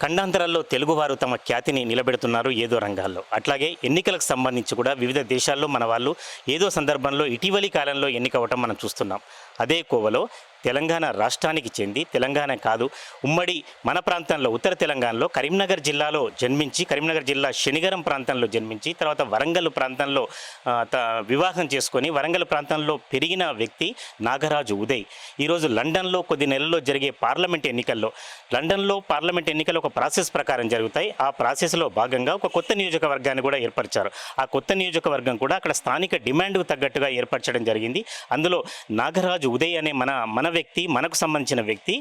ఖండాంతరాల్లో తెలుగువారు తమ ఖ్యాతిని నిలబెడుతున్నారు ఏదో రంగాల్లో. అట్లాగే ఎన్నికలకు సంబంధించి కూడా వివిధ దేశాల్లో మన వాళ్ళు ఏదో సందర్భంలో ఇటీవలి కాలంలో ఎన్నికవటం మనం చూస్తున్నాం. అదే కోవలో తెలంగాణ రాష్ట్రానికి చెంది, తెలంగాణ కాదు ఉమ్మడి మన ప్రాంతంలో ఉత్తర తెలంగాణలో కరీంనగర్ జిల్లాలో జన్మించి, కరీంనగర్ జిల్లా శనిగరం ప్రాంతంలో జన్మించి తర్వాత వరంగల్ ప్రాంతంలో వివాహం చేసుకొని వరంగల్ ప్రాంతంలో పెరిగిన వ్యక్తి నాగరాజు ఉదయ్. ఈరోజు లండన్లో కొద్ది నెలల్లో జరిగే పార్లమెంట్ ఎన్నికల్లో, లండన్లో పార్లమెంట్ ఎన్నికలు ఒక ప్రాసెస్ ప్రకారం జరుగుతాయి. ఆ ప్రాసెస్లో భాగంగా ఒక కొత్త నియోజకవర్గాన్ని కూడా ఏర్పరిచారు. ఆ కొత్త నియోజకవర్గం కూడా అక్కడ స్థానిక డిమాండ్కు తగ్గట్టుగా ఏర్పరచడం జరిగింది. అందులో నాగరాజు ఉదయ్ అనే మన వ్యక్తి, మనకు సంబంధించిన వ్యక్తి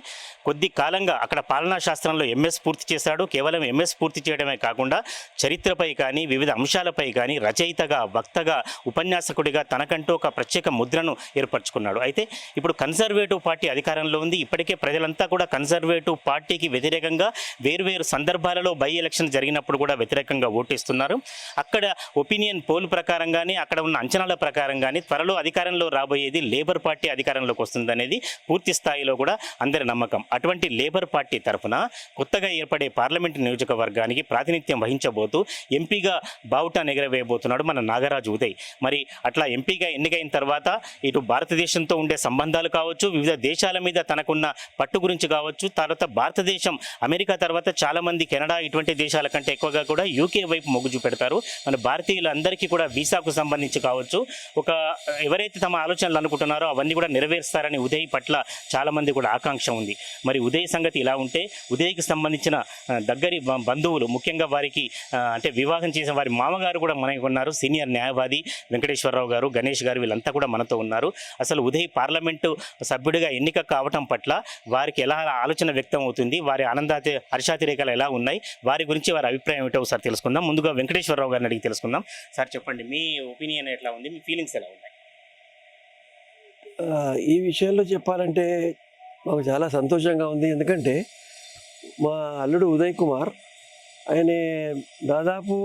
కొద్ది కాలంగా అక్కడ పాలనా శాస్త్రంలో ఎంఎస్ పూర్తి చేశాడు. కేవలం ఎంఎస్ పూర్తి చేయడమే కాకుండా చరిత్రపై కానీ వివిధ అంశాలపై కానీ రచయితగా, వక్తగా, ఉపన్యాసకుడిగా తనకంటూ ఒక ప్రత్యేక ముద్రను ఏర్పరచుకున్నాడు. అయితే ఇప్పుడు కన్జర్వేటివ్ పార్టీ అధికారంలో ఉంది. ఇప్పటికే ప్రజలంతా కూడా కన్జర్వేటివ్ పార్టీకి వ్యతిరేకంగా వేరువేరు సందర్భాలలో బై ఎలక్షన్ జరిగినప్పుడు కూడా వ్యతిరేకంగా ఓటేస్తున్నారు. అక్కడ ఒపీనియన్ పోల్ ప్రకారం కానీ అక్కడ ఉన్న అంచనాల ప్రకారం కానీ త్వరలో అధికారంలో రాబోయేది లేబర్ పార్టీ అధికారంలోకి వస్తుందనేది పూర్తి స్థాయిలో కూడా అందరి నమ్మకం. అటువంటి లేబర్ పార్టీ తరఫున కొత్తగా ఏర్పడే పార్లమెంటు నియోజకవర్గానికి ప్రాతినిధ్యం వహించబోతూ ఎంపీగా బావుటా ఎగరవేయబోతున్నాడు మన నాగరాజు ఉదయ్. మరి అట్లా ఎంపీగా ఎన్నికైన తర్వాత ఇటు భారతదేశంతో ఉండే సంబంధాలు కావచ్చు, వివిధ దేశాల మీద తనకున్న పట్టు గురించి కావచ్చు, తర్వాత భారతదేశం, అమెరికా తర్వాత చాలామంది కెనడా ఇటువంటి దేశాల కంటే ఎక్కువగా కూడా యూకే వైపు మొగ్గు చూపెడతారు. మన భారతీయులందరికీ కూడా వీసాకు సంబంధించి కావచ్చు, ఎవరైతే తమ ఆలోచనలు అనుకుంటున్నారో అవన్నీ కూడా నెరవేరుస్తారని ఉదయ్ పట్ల చాలామంది కూడా ఆకాంక్ష ఉంది. మరి ఉదయ్ సంగతి ఇలా ఉంటే, ఉదయ్కి సంబంధించిన దగ్గరి బంధువులు, ముఖ్యంగా వారికి అంటే వివాహం చేసిన వారి మామగారు కూడా మనకి ఉన్నారు. సీనియర్ న్యాయవాది వెంకటేశ్వరరావు గారు, గణేష్ గారు, వీళ్ళంతా కూడా మనతో ఉన్నారు. అసలు ఉదయ్ పార్లమెంటు సభ్యుడిగా ఎన్నిక కావటం పట్ల వారికి ఎలా ఆలోచన వ్యక్తం అవుతుంది, వారి హర్షాతిరేకాలు ఎలా ఉన్నాయి, వారి గురించి వారి అభిప్రాయం ఏమిటో ఒకసారి తెలుసుకుందాం. ముందుగా వెంకటేశ్వరరావు గారిని అడిగి తెలుసుకుందాం. సార్ చెప్పండి, మీ ఒపీనియన్ ఎట్లా ఉంది, మీ ఫీలింగ్స్ ఎలా ఉన్నాయి? ఈ విషయంలో చెప్పాలంటే మాకు చాలా సంతోషంగా ఉంది. ఎందుకంటే మా అల్లుడు ఉదయ్ కుమార్, ఆయన దాదాపు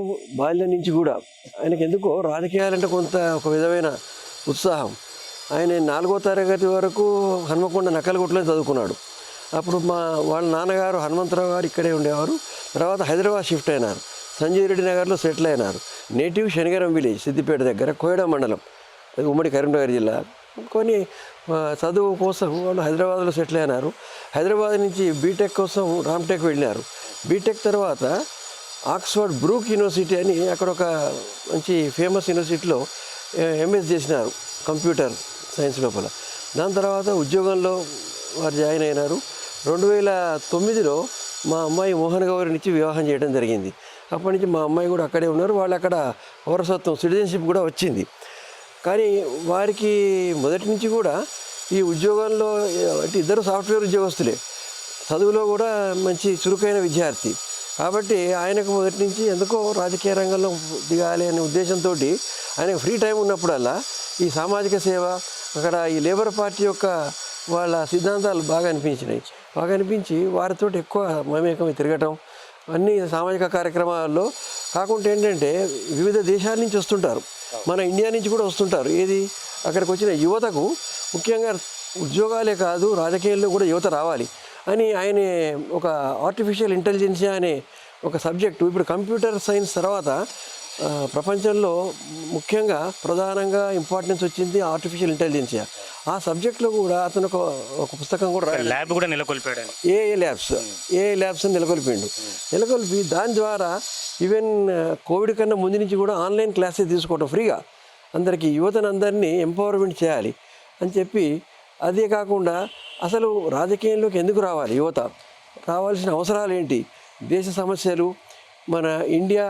బాల్యం నుంచి కూడా ఆయనకు ఎందుకో రాజకీయాలంటే కొంత ఒక విధమైన ఉత్సాహం. ఆయన 4వ తరగతి వరకు హనుమకొండ నక్కలగుట్టలో చదువుకున్నాడు. అప్పుడు వాళ్ళ నాన్నగారు హనుమంతరావు గారు ఇక్కడే ఉండేవారు. తర్వాత హైదరాబాద్ షిఫ్ట్ అయినారు. సంజయ్ రెడ్డి నగర్లో సెటిల్ అయినారు. నేటివ్ శనిగరం విలేజ్, సిద్దిపేట దగ్గర కోయడా మండలం, అది ఉమ్మడి కరీంనగర్ జిల్లా. కొన్ని చదువు కోసం వాళ్ళు హైదరాబాద్లో సెటిల్ అయినారు. హైదరాబాద్ నుంచి బీటెక్ కోసం రామ్టెక్ వెళ్ళారు. బీటెక్ తర్వాత ఆక్స్ఫర్డ్ బ్రూక్ యూనివర్సిటీ అని అక్కడ ఒక మంచి ఫేమస్ యూనివర్సిటీలో ఎంఎస్ చేసినారు కంప్యూటర్ సైన్స్ లోపల. దాని తర్వాత ఉద్యోగంలో వారు జాయిన్ అయినారు. 2009లో మా అమ్మాయి మోహన్ గౌరిని ఇచ్చి వివాహం చేయడం జరిగింది. అప్పటి నుంచి మా అమ్మాయి కూడా అక్కడే ఉన్నారు. వాళ్ళు అక్కడ పౌరసత్వం, సిటిజన్షిప్ కూడా వచ్చింది. కానీ వారికి మొదటి నుంచి కూడా ఈ ఉద్యోగంలో అంటే ఇద్దరు సాఫ్ట్వేర్ ఉద్యోగస్తులే, చదువులో కూడా మంచి చురుకైన విద్యార్థి. కాబట్టి ఆయనకు మొదటి నుంచి ఎందుకో రాజకీయ రంగంలో దిగాలి అనే ఉద్దేశంతో ఆయనకు ఫ్రీ టైం ఉన్నప్పుడల్లా ఈ సామాజిక సేవ, అక్కడ ఈ లేబర్ పార్టీ యొక్క వాళ్ళ సిద్ధాంతాలు బాగా అనిపించి వారితో ఎక్కువ మమేకమై తిరగటం, అన్ని సామాజిక కార్యక్రమాల్లో కాకుండా ఏంటంటే వివిధ దేశాల నుంచి వస్తుంటారు, మన ఇండియా నుంచి కూడా వస్తుంటారు. ఏది అక్కడికి వచ్చిన యువతకు ముఖ్యంగా ఉద్యోగాలే కాదు రాజకీయాల్లో కూడా యువత రావాలి అని ఆయన ఒక ఆర్టిఫిషియల్ ఇంటెలిజెన్సియా అనే ఒక సబ్జెక్టు, ఇప్పుడు కంప్యూటర్ సైన్స్ తర్వాత ప్రపంచంలో ముఖ్యంగా ప్రధానంగా ఇంపార్టెన్స్ వచ్చింది ఆర్టిఫిషియల్ ఇంటెలిజెన్సియా. ఆ సబ్జెక్ట్లో కూడా అతను ఒక పుస్తకం కూడా ల్యాబ్ కూడా నెలకొల్పాడు. ఏఏ ల్యాబ్స్ నెలకొల్పి దాని ద్వారా ఈవెన్ కోవిడ్ కన్నా ముందు నుంచి కూడా ఆన్లైన్ క్లాసెస్ తీసుకోవడం ఫ్రీగా అందరికీ, యువతనందరినీ ఎంపవర్మెంట్ చేయాలి అని చెప్పి, అదే కాకుండా అసలు రాజకీయంలోకి ఎందుకు రావాలి యువత, రావాల్సిన అవసరాలు ఏంటి, దేశ సమస్యలు, మన ఇండియా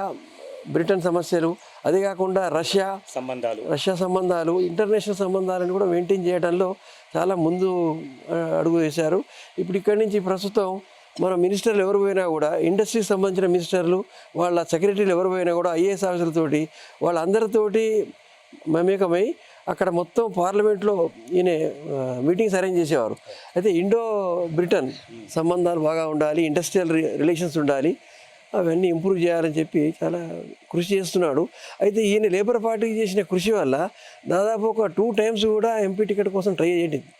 బ్రిటన్ సమస్యలు, అదే కాకుండా రష్యా సంబంధాలు, ఇంటర్నేషనల్ సంబంధాలను కూడా మెయింటైన్ చేయడంలో చాలా ముందు అడుగు వేశారు. ఇప్పుడు ఇక్కడి నుంచి ప్రస్తుతం మన మినిస్టర్లు ఎవరు పోయినా కూడా, ఇండస్ట్రీకి సంబంధించిన మినిస్టర్లు, వాళ్ళ సెక్రటరీలు ఎవరు పోయినా కూడా ఐఏఎస్ ఆఫీసర్లతోటి వాళ్ళందరితోటి మమేకమై అక్కడ మొత్తం పార్లమెంట్లో ఈయన మీటింగ్స్ అరేంజ్ చేసేవారు. అయితే ఇండో బ్రిటన్ సంబంధాలు బాగా ఉండాలి, ఇండస్ట్రియల్ రిలేషన్స్ ఉండాలి, అవన్నీ ఇంప్రూవ్ చేయాలని చెప్పి చాలా కృషి చేస్తున్నాడు. అయితే ఈయన లేబర్ పార్టీకి చేసిన కృషి వల్ల దాదాపు ఒక 2 times కూడా ఎంపీ టికెట్ కోసం ట్రై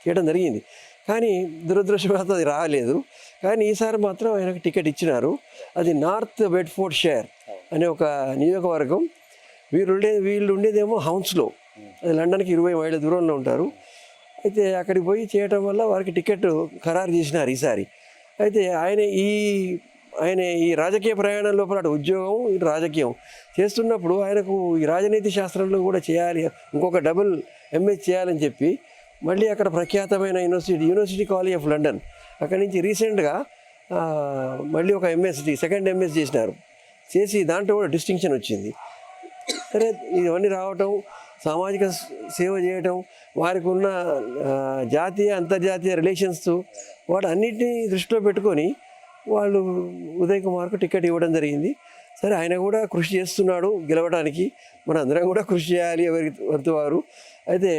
చేయడం జరిగింది. కానీ దురదృష్టవశాత్తు అది రాలేదు. కానీ ఈసారి మాత్రం ఆయనకు టికెట్ ఇచ్చినారు. అది నార్త్ బెడ్ఫోర్డ్ షైర్ అనే ఒక నియోజకవర్గం. వీళ్ళు ఉండేదేమో హౌన్స్లో, అది లండన్కి 20 మైళ్ళ దూరంలో ఉంటారు. అయితే అక్కడికి పోయి చేయటం వల్ల వారికి టికెట్ ఖరారు చేసినారు ఈసారి. అయితే ఆయన ఈ రాజకీయ ప్రయాణం లోపల అటు ఉద్యోగం ఇటు రాజకీయం చేస్తున్నప్పుడు ఆయనకు ఈ రాజనీతి శాస్త్రంలో కూడా చేయాలి, ఇంకొక డబుల్ ఎంఎస్ చేయాలని చెప్పి మళ్ళీ అక్కడ ప్రఖ్యాతమైన యూనివర్సిటీ కాలేజ్ ఆఫ్ లండన్ అక్కడి నుంచి రీసెంట్గా మళ్ళీ ఒక సెకండ్ ఎంఎస్ చేసినారు. చేసి దాంట్లో కూడా డిస్టింక్షన్ వచ్చింది. సరే, ఇవన్నీ రావటం, సామాజిక సేవ చేయటం, వారికి ఉన్న జాతీయ అంతర్జాతీయ రిలేషన్స్ వాటన్నిటిని దృష్టిలో పెట్టుకొని వాళ్ళు ఉదయ్ కుమార్కు టికెట్ ఇవ్వడం జరిగింది. సరే, ఆయన కూడా కృషి చేస్తున్నాడు గెలవడానికి. మన అందరం కూడా కృషి చేయాలి ఎవరికి వారు. అయితే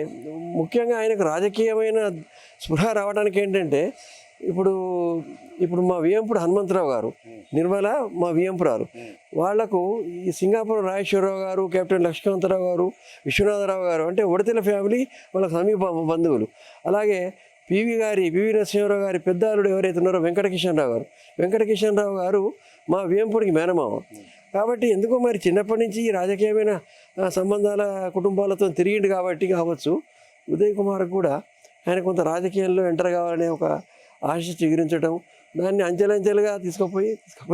ముఖ్యంగా ఆయనకు రాజకీయమైన స్పృహ రావడానికి ఏంటంటే ఇప్పుడు మా వియంపుడు హనుమంతరావు గారు, నిర్మల మా వియంపురాలు, వాళ్లకు ఈ సింగాపురం రాజేశ్వరరావు గారు, కెప్టెన్ లక్ష్మణరావు గారు, విశ్వనాథరావు గారు అంటే ఉడతల ఫ్యామిలీ, వాళ్ళ సమీప బంధువులు. అలాగే పివి నరసింహారావు గారి పెద్ద అల్లుడు ఎవరైతే ఉన్నారో వెంకటకిషన్ రావు గారు మా వియంపుడికి మేనమామ. కాబట్టి ఎందుకో మరి చిన్నప్పటి నుంచి రాజకీయమైన సంబంధాల కుటుంబాలతో తిరిగిండు కాబట్టి కావచ్చు, ఉదయ్ కుమార్ కూడా ఆయన కొంత రాజకీయాల్లో ఎంటర్ కావాలనే ఒక ఆశ చిగురించడం, దాన్ని అంచెలంచెలుగా తీసుకుపోయి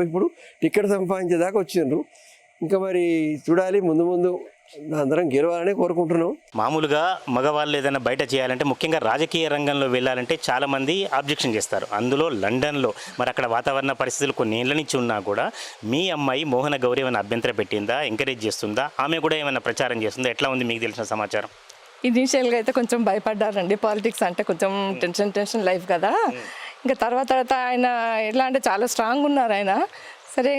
ఇప్పుడు టికెట్ సంపాదించేదాకా వచ్చిండ్రు. ఇంకా మరి చూడాలి, ముందు అందరం గెలవాలని కోరుకుంటున్నాం. మామూలుగా మగవాళ్ళు ఏదైనా బయట చేయాలంటే, ముఖ్యంగా రాజకీయ రంగంలో వెళ్ళాలంటే చాలామంది ఆబ్జెక్షన్ చేస్తారు. అందులో లండన్లో మరి అక్కడ వాతావరణ పరిస్థితులు కొన్ని ఏళ్ళ నుంచి ఉన్నా కూడా మీ అమ్మాయి మోహన గౌరి ఏమైనా అభ్యంతరం పెట్టిందా, ఎంకరేజ్ చేస్తుందా, ఆమె కూడా ఏమైనా ప్రచారం చేస్తుందా? ఎట్లా ఉంది మీకు తెలిసిన సమాచారం? ఇనీషియల్గా అయితే కొంచెం భయపడ్డారండి. పాలిటిక్స్ అంటే కొంచెం టెన్షన్ లైఫ్ కదా. ఇంకా తర్వాత ఆయన ఎట్లా అంటే చాలా స్ట్రాంగ్ ఉన్నారు ఆయన. సరే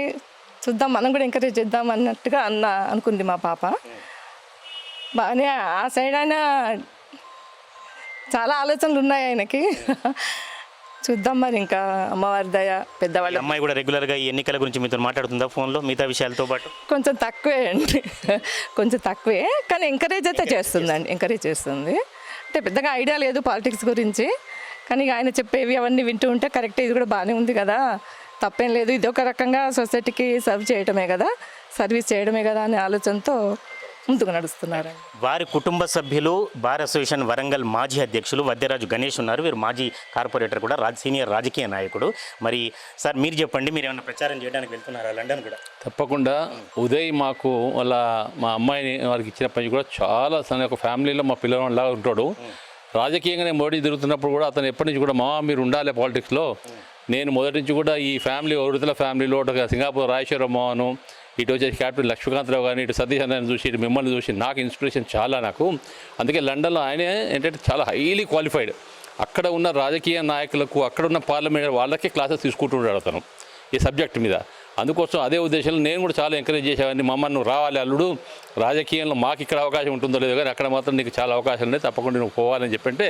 చూద్దాం, మనం కూడా ఎంకరేజ్ చేద్దాం అన్నట్టుగా అనుకుంది మా పాప. బాగానే ఆ సైడ్ ఆయన చాలా ఆలోచనలు ఉన్నాయి ఆయనకి. చూద్దాం మరి, ఇంకా అమ్మవారి దయ, పెద్దవాళ్ళ. అమ్మాయి కూడా రెగ్యులర్గా ఈ ఎన్నికల గురించి మీతో మాట్లాడుతుందా ఫోన్లో, మిగతా విషయాలతో పాటు? కొంచెం తక్కువే అండి, కొంచెం తక్కువే. కానీ ఎంకరేజ్ అయితే చేస్తుందండి, ఎంకరేజ్ చేస్తుంది. అంటే పెద్దగా ఐడియా లేదు పాలిటిక్స్ గురించి, కానీ ఆయన చెప్పేవి అవన్నీ వింటూ ఉంటే కరెక్టే, ఇది కూడా బాగానే ఉంది కదా, తప్పేం లేదు, ఇది ఒక రకంగా సొసైటీకి సర్వ్ చేయడమే కదా, సర్వీస్ చేయడమే కదా అనే ఆలోచనతో ముందుకు నడుస్తున్నారు. వారి కుటుంబ సభ్యులు బార్ అసోసియేషన్ వరంగల్ మాజీ అధ్యక్షులు వద్యరాజు గణేష్ ఉన్నారు. వీరు మాజీ కార్పొరేటర్ కూడా, సీనియర్ రాజకీయ నాయకుడు. మరి సార్ మీరు చెప్పండి, మీరు ఏమైనా ప్రచారం చేయడానికి వెళ్తున్నారా లండన్ కూడా? తప్పకుండా. ఉదయ్ మాకు మా అమ్మాయిని వారికి ఇచ్చినప్పటికీ కూడా చాలా ఒక ఫ్యామిలీలో మా పిల్లలాగా ఉంటాడు. రాజకీయంగానే మోడీ తిరుగుతున్నప్పుడు కూడా అతను ఎప్పటి నుంచి కూడా మీరు ఉండాలి పాలిటిక్స్లో. నేను మొదటి నుంచి కూడా ఈ ఫ్యామిలీ ఉడతల ఫ్యామిలీలో సింగాపూర్ రాజేశ్వర మోహన్, ఇటు వచ్చేసి కెప్టెన్ లక్ష్మీకాంతరావు కానీ, ఇటు సతీష్ అన్నని చూసి, ఇటు మిమ్మల్ని చూసి నాకు ఇన్స్పిరేషన్ చాలా నాకు. అందుకే లండన్లో ఆయనే ఏంటంటే చాలా హైలీ క్వాలిఫైడ్. అక్కడ ఉన్న రాజకీయ నాయకులకు, అక్కడ ఉన్న పార్లమెంట్ వాళ్ళకే క్లాసెస్ తీసుకుంటున్నాడు అతను ఈ సబ్జెక్ట్ మీద. అందుకోసం అదే ఉద్దేశంలో నేను కూడా చాలా ఎంకరేజ్ చేసేవాడిని, మమ్మల్ని నువ్వు రావాలి అల్లుడు, రాజకీయంలో మాకు ఇక్కడ అవకాశం ఉంటుందో లేదో కానీ అక్కడ మాత్రం నీకు చాలా అవకాశాలు ఉన్నాయి, తప్పకుండా నువ్వు పోవాలని చెప్పంటే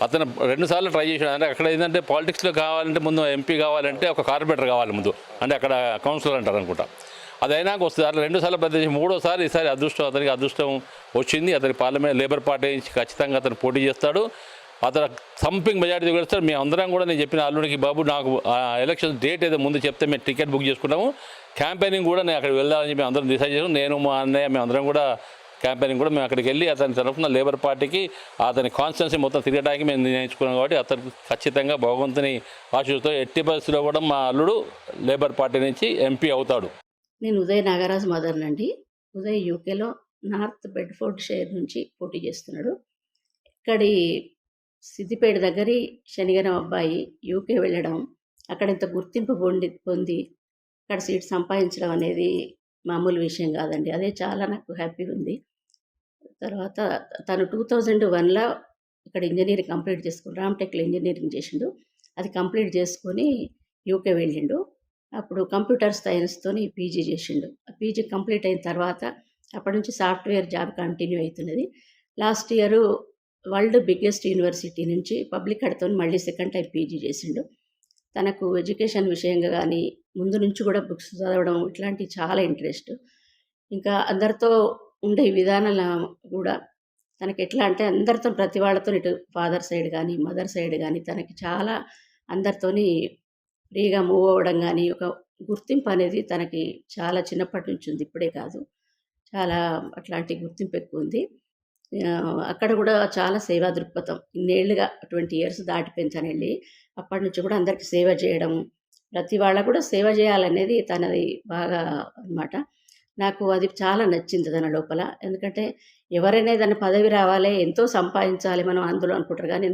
అతను 2 సార్లు ట్రై చేశాడు. అంటే అక్కడ ఏంటంటే పాలిటిక్స్లో కావాలంటే ముందు ఎంపీ కావాలంటే ఒక కార్పొరేటర్ కావాలి ముందు, అంటే అక్కడ కౌన్సిలర్ అంటారు అనుకుంటా. అది అయినాక వస్తుంది. అట్లా 2 సార్లు ప్రయత్నించి 3వ సారి ఈసారి అతనికి అదృష్టం వచ్చింది. అతని పార్లమెంట్ లేబర్ పార్టీ నుంచి ఖచ్చితంగా అతను పోటీ చేస్తాడు. అతను సంపింగ్ మెజార్టీ గెలుస్తాడు. మేము అందరం కూడా నేను చెప్పిన అల్లుడికి, బాబు నాకు ఎలక్షన్ డేట్ ఏదో ముందు చెప్తే మేము టికెట్ బుక్ చేసుకున్నాము, క్యాంపెయినింగ్ కూడా నేను అక్కడికి వెళ్దామని చెప్పి అందరం డిసైడ్ చేసాము. నేను మా అన్నయ్య మేము అందరం కూడా క్యాంపెయినింగ్ కూడా మేము అక్కడికి వెళ్ళి అతని తరఫున లేబర్ పార్టీకి అతని కాన్స్టిట్యున్సీ మొత్తం తిరగడానికి మేము నిర్ణయించుకున్నాం. కాబట్టి అతనికి ఖచ్చితంగా భగవంతుని ఆశీస్సుతో ఎట్టి పరిస్థితిలో కూడా మా అల్లుడు లేబర్ పార్టీ నుంచి ఎంపీ అవుతాడు. నేను ఉదయ్ నాగరాజ్ మదర్నండి. ఉదయ్ యూకేలో నార్త్ బెడ్ఫోర్డ్ షైర్ నుంచి పోటీ చేస్తున్నాడు. ఇక్కడి సిద్దిపేట దగ్గర శనిగరం అబ్బాయి యూకే వెళ్ళడం, అక్కడ ఇంత గుర్తింపు పొంది అక్కడ సీట్ సంపాదించడం అనేది మామూలు విషయం కాదండి. అదే చాలా నాకు హ్యాపీగా ఉంది. తర్వాత తను 2001లో ఇక్కడ ఇంజనీరింగ్ కంప్లీట్ చేసుకుని రామ్టెక్లో ఇంజనీరింగ్ చేసిండు. అది కంప్లీట్ చేసుకొని యూకే వెళ్ళిండు. అప్పుడు కంప్యూటర్ సైన్స్తోని పీజీ చేసిండు. ఆ పీజీ కంప్లీట్ అయిన తర్వాత అప్పటి నుంచి సాఫ్ట్వేర్ జాబ్ కంటిన్యూ అవుతున్నది. Last year world biggest university నుంచి పబ్లిక్ అడ్తో మళ్ళీ సెకండ్ టైం పీజీ చేసిండు. తనకు ఎడ్యుకేషన్ విషయంగా కానీ ముందు నుంచి కూడా బుక్స్ చదవడం ఇట్లాంటివి చాలా ఇంట్రెస్ట్. ఇంకా అందరితో ఉండే విధానాలు కూడా తనకి ఎట్లా అంటే అందరితో ప్రతి వాళ్ళతో ఇటు ఫాదర్ సైడ్ కానీ మదర్ సైడ్ కానీ తనకి చాలా అందరితోని ఫ్రీగా మూవ్ అవ్వడం కానీ ఒక గుర్తింపు అనేది తనకి చాలా చిన్నప్పటి నుంచి ఉంది, ఇప్పుడే కాదు. చాలా అట్లాంటి గుర్తింపు ఎక్కువ ఉంది. అక్కడ కూడా చాలా సేవా దృక్పథం. ఇన్నేళ్లుగా 20 ఇయర్స్ దాటిపోయింది తను వెళ్ళి. అప్పటి నుంచి కూడా అందరికీ సేవ చేయడం, ప్రతి వాళ్ళకు కూడా సేవ చేయాలనేది తనది బాగా అన్నమాట. నాకు అది చాలా నచ్చింది తన లోపల. ఎందుకంటే ఎవరైనా ఏదైనా పదవి రావాలి, ఎంతో సంపాదించాలి మనం అందులో అనుకుంటారు, కానీ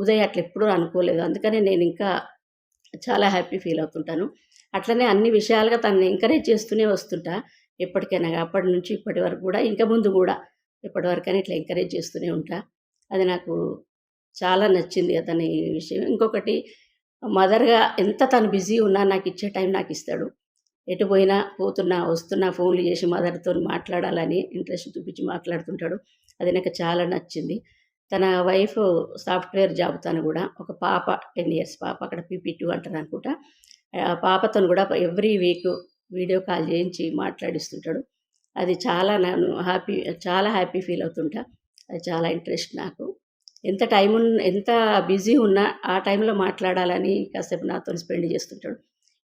ఉదయ్ అట్లా ఎప్పుడూ అనుకోలేదు. అందుకనే నేను ఇంకా చాలా హ్యాపీ ఫీల్ అవుతుంటాను. అట్లనే అన్ని విషయాలుగా తనని ఎంకరేజ్ చేస్తూనే వస్తుంటా ఎప్పటికైనా. అప్పటి నుంచి ఇప్పటి వరకు కూడా, ఇంకా ముందు కూడా ఎప్పటివరకైనా ఇట్లా ఎంకరేజ్ చేస్తూనే ఉంటా. అది నాకు చాలా నచ్చింది అతని విషయం. ఇంకొకటి, మదర్గా ఎంత తను బిజీ ఉన్నా నాకు ఇచ్చే టైం నాకు ఇస్తాడు. ఎటు పోయినా పోతున్నా వస్తున్నా ఫోన్లు చేసి మదర్తో మాట్లాడాలని ఇంట్రెస్ట్ చూపించి మాట్లాడుతుంటాడు. అది నాకు చాలా నచ్చింది. తన వైఫ్ సాఫ్ట్వేర్ జాబ్, తను కూడా ఒక పాప 10 ఇయర్స్ పాప, అక్కడ PP2 అంటారు అనుకుంటా. ఆ పాపతోను కూడా ఎవ్రీ వీక్ వీడియో కాల్ చేయించి మాట్లాడిస్తుంటాడు. అది చాలా నేను చాలా హ్యాపీ ఫీల్ అవుతుంటా. అది చాలా ఇంట్రెస్ట్ నాకు. ఎంత టైం ఎంత బిజీ ఉన్నా ఆ టైంలో మాట్లాడాలని కాసేపు నాతో స్పెండ్ చేస్తుంటాడు.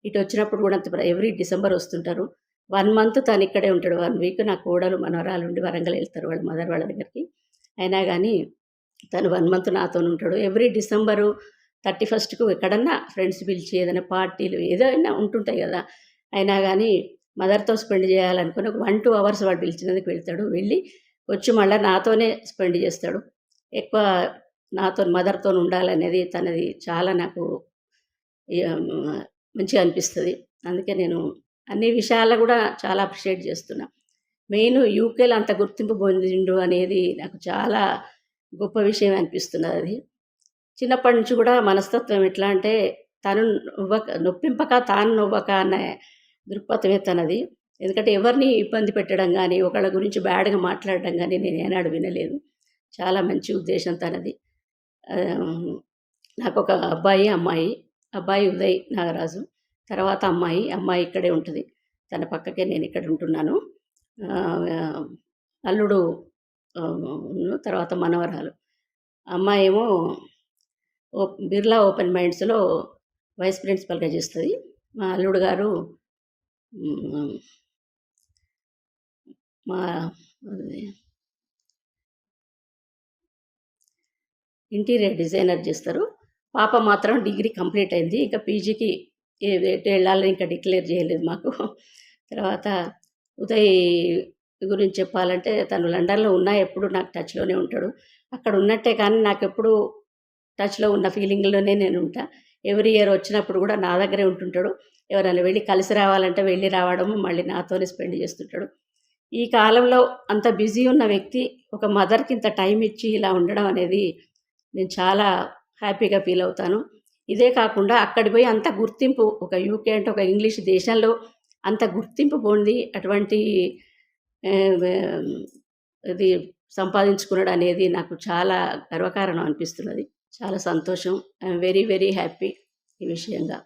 ఇటు వచ్చినప్పుడు కూడా అంత ఎవ్రీ డిసెంబర్ వస్తుంటారు. 1 మంత్ తను ఇక్కడే ఉంటాడు. 1 వీక్ నా కోడలు మనవరాలు ఉండి వరంగల్ వెళ్తారు వాళ్ళ మదర్ వాళ్ళ దగ్గరికి. అయినా కానీ తను 1 మంత్ నాతో ఉంటాడు. ఎవ్రీ డిసెంబరు 31కు ఎక్కడన్నా ఫ్రెండ్స్ పిలిచి ఏదైనా పార్టీలు ఏదైనా ఉంటుంటాయి కదా, అయినా కానీ మదర్తో స్పెండ్ చేయాలనుకుని ఒక 1-2 అవర్స్ వాడు పిలిచినందుకు వెళ్తాడు. వెళ్ళి వచ్చి మళ్ళీ నాతోనే స్పెండ్ చేస్తాడు. ఎక్కువ నాతో మదర్తో ఉండాలనేది తనది చాలా నాకు మంచిగా అనిపిస్తుంది. అందుకే నేను అన్ని విషయాల్లో కూడా చాలా అప్రిషియేట్ చేస్తున్నా. మెయిన్ యూకేలో అంత గుర్తింపు పొందిండు అనేది నాకు చాలా గొప్ప విషయం అనిపిస్తున్నది. అది చిన్నప్పటి నుంచి కూడా మనస్తత్వం ఎట్లా అంటే తను నొప్పింపక తాను నవ్వక అనే దృక్పథమే తనది. ఎందుకంటే ఎవరిని ఇబ్బంది పెట్టడం కానీ ఒకళ్ళ గురించి బ్యాడ్గా మాట్లాడడం కానీ నేను ఏనాడు వినలేదు. చాలా మంచి ఉద్దేశం తనది. నాకు ఒక అబ్బాయి అమ్మాయి. అబ్బాయి ఉదయ్ నాగరాజు, తర్వాత అమ్మాయి ఇక్కడే ఉంటుంది. తన పక్కకే నేను ఇక్కడ ఉంటున్నాను. అల్లుడు తర్వాత మనవరాలు. అమ్మాయి ఏమో బిర్లా ఓపెన్ మైండ్స్లో వైస్ ప్రిన్సిపల్గా చేస్తుంది. మా అల్లుడు గారు మా ఇంటీరియర్ డిజైనర్ చేస్తారు. పాప మాత్రం డిగ్రీ కంప్లీట్ అయింది. ఇంకా పీజీకి ఎటు వెళ్ళాలని ఇంకా డిక్లేర్ చేయలేదు మాకు. తర్వాత ఉదయ్ గురించి చెప్పాలంటే తను లండన్లో ఉన్నా ఎప్పుడు నాకు టచ్లోనే ఉంటాడు. అక్కడ ఉన్నట్టే కానీ నాకు ఎప్పుడు టచ్లో ఉన్న ఫీలింగ్లోనే నేను ఉంటా. ఎవ్రీ ఇయర్ వచ్చినప్పుడు కూడా నా దగ్గరే ఉంటుంటాడు. ఎవరైనా వెళ్ళి కలిసి రావాలంటే వెళ్ళి రావడము, మళ్ళీ నాతోనే స్పెండ్ చేస్తుంటాడు. ఈ కాలంలో అంత బిజీ ఉన్న వ్యక్తి ఒక మదర్కి ఇంత టైం ఇచ్చి ఇలా ఉండడం అనేది నేను చాలా హ్యాపీగా ఫీల్ అవుతాను. ఇదే కాకుండా అక్కడికి పోయి అంత గుర్తింపు, ఒక యూకే అంటే ఒక ఇంగ్లీష్ దేశంలో అంత గుర్తింపు పొంది అటువంటి ఇది సంపాదించుకున్నాడు అనేది నాకు చాలా గర్వకారణం అనిపిస్తున్నది. చాలా సంతోషం. ఐఎమ్ వెరీ వెరీ హ్యాపీ ఈ విషయంగా.